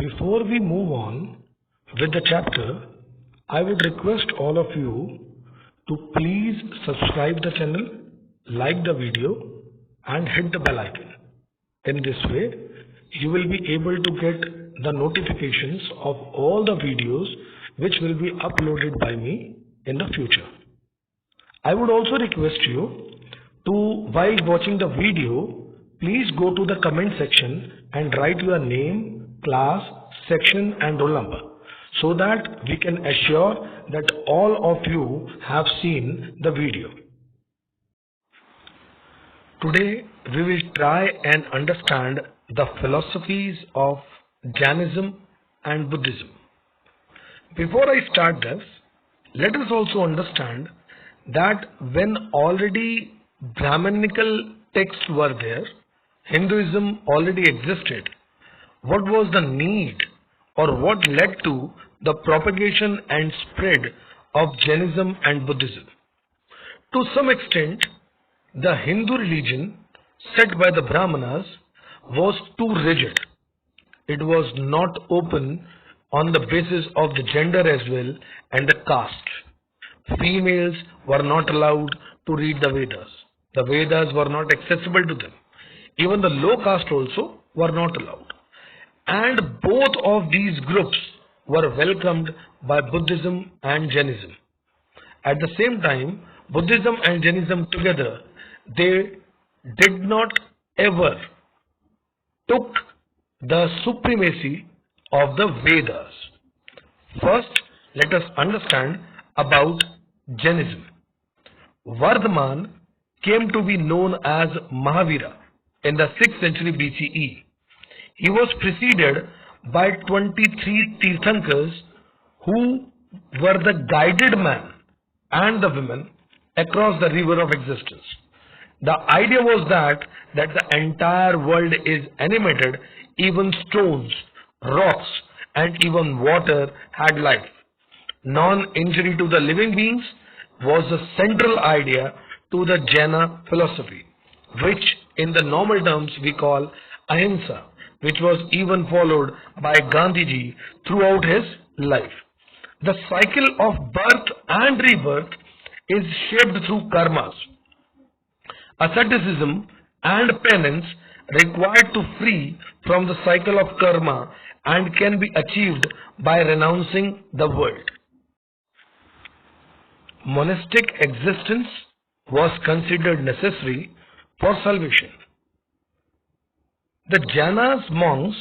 Before we move on with the chapter, I would request all of you to please subscribe the channel, like the video and hit the bell icon. In this way, you will be able to get the notifications of all the videos which will be uploaded by me in the future. I would also request you to, while watching the video, please go to the comment section and write your name, class, section and roll number, so that we can assure that all of you have seen the video. Today we will try and understand the philosophies of Jainism and Buddhism. Before I start this, let us also understand that when already Brahmanical texts were there, Hinduism already existed, what was the need or what led to the propagation and spread of Jainism and Buddhism? To some extent, the Hindu religion set by the Brahmanas was too rigid. It was not open on the basis of the gender as well and the caste. Females were not allowed to read the Vedas. The Vedas were not accessible to them. Even the low caste also were not allowed. And both of these groups were welcomed by Buddhism and Jainism. At the same time, Buddhism and Jainism together, they did not ever took the supremacy of the Vedas. First, let us understand about Jainism. Vardhaman came to be known as Mahavira in the 6th century BCE. He was preceded by 23 Tirthankars who were the guided man and the women across the river of existence. The idea was that the entire world is animated, even stones, rocks and even water had life. Non-injury to the living beings was the central idea to the Jaina philosophy, which in the normal terms we call ahimsa, which was even followed by Gandhiji throughout his life. The cycle of birth and rebirth is shaped through karmas. Asceticism and penance required to free from the cycle of karma and can be achieved by renouncing the world. Monastic existence was considered necessary for salvation. The Jainas monks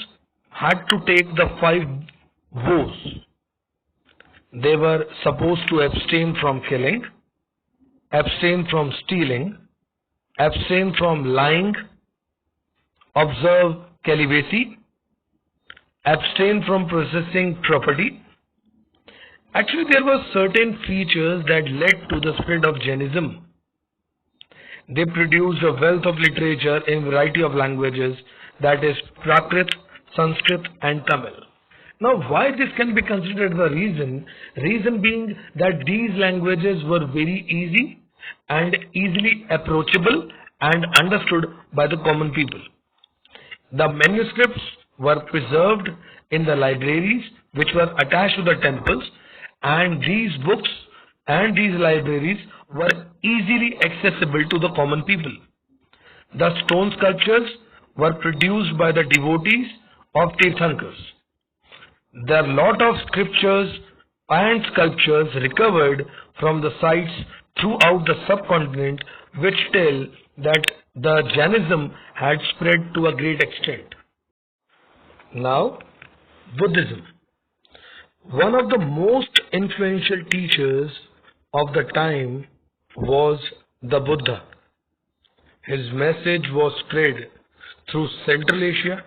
had to take the 5 vows. They were supposed to abstain from killing, abstain from stealing, abstain from lying, observe celibacy, abstain from possessing property. Actually, there were certain features that led to the spread of Jainism. They produced a wealth of literature in a variety of languages, that is Prakrit, Sanskrit and Tamil. Now, why this can be considered the reason? Reason being that these languages were very easy and easily approachable and understood by the common people. The manuscripts were preserved in the libraries which were attached to the temples, and these books and these libraries were easily accessible to the common people. The stone sculptures were produced by the devotees of Tirthankars. There are a lot of scriptures and sculptures recovered from the sites throughout the subcontinent which tell that the Jainism had spread to a great extent. Now, Buddhism. One of the most influential teachers of the time was the Buddha. His message was spread through Central Asia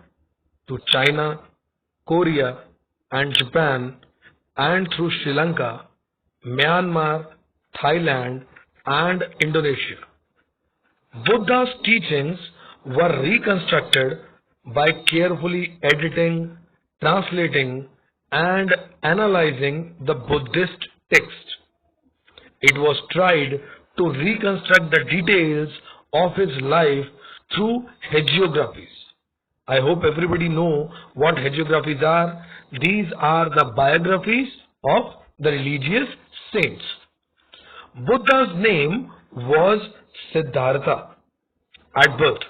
to China, Korea and Japan, and through Sri Lanka, Myanmar, Thailand and Indonesia. Buddha's teachings were reconstructed by carefully editing, translating and analyzing the Buddhist text. It was tried to reconstruct the details of his life through hagiographies. I hope everybody know what hagiographies are. These are the biographies of the religious saints. Buddha's name was Siddhartha at birth,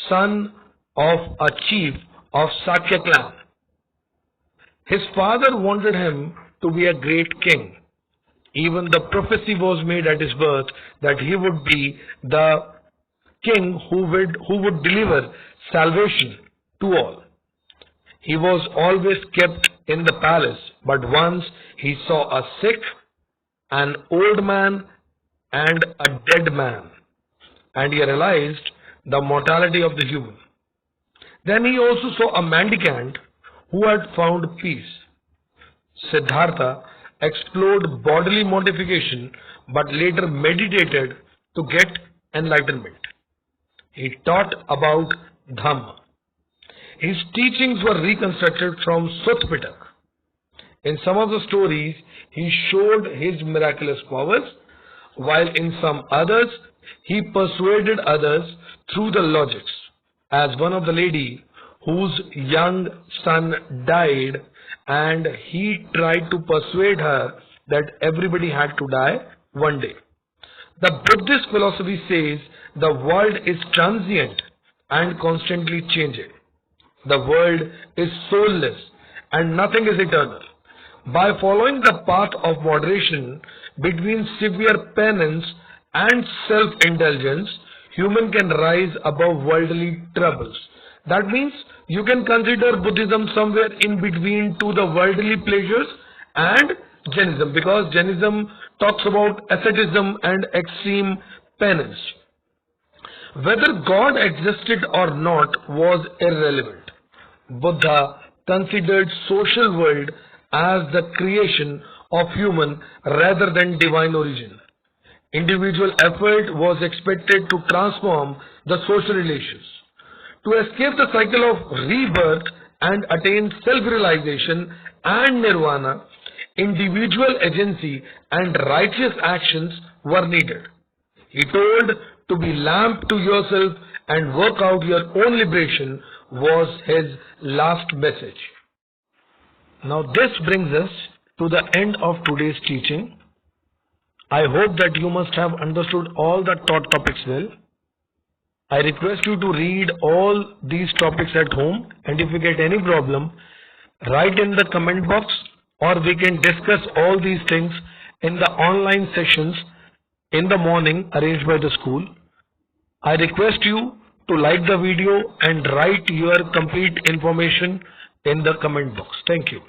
son of a chief of Sakya clan. His father wanted him to be a great king. Even the prophecy was made at his birth that he would be the king who would deliver salvation to all. He was always kept in the palace, but once he saw a sick, an old man, and a dead man, and he realized the mortality of the human. Then he also saw a mendicant who had found peace. Siddhartha explored bodily mortification but later meditated to get enlightenment. He taught about Dhamma. His teachings were reconstructed from Sutta Pitaka. In some of the stories, he showed his miraculous powers, while in some others, he persuaded others through the logics. As one of the lady whose young son died, and he tried to persuade her that everybody had to die one day. The Buddhist philosophy says the world is transient and constantly changing. The world is soulless and nothing is eternal. By following the path of moderation between severe penance and self-indulgence, human can rise above worldly troubles. That means you can consider Buddhism somewhere in between to the worldly pleasures and Jainism, because Jainism talks about asceticism and extreme penance. Whether God existed or not was irrelevant. Buddha considered social world as the creation of human rather than divine origin. Individual effort was expected to transform the social relations. To escape the cycle of rebirth and attain self-realization and nirvana, individual agency and righteous actions were needed. He told to be lamp to yourself and work out your own liberation was his last message. Now this brings us to the end of today's teaching. I hope that you must have understood all the taught topics well. I request you to read all these topics at home, and if you get any problem, write in the comment box, or we can discuss all these things in the online sessions in the morning arranged by the school. I request you to like the video and write your complete information in the comment box. Thank you.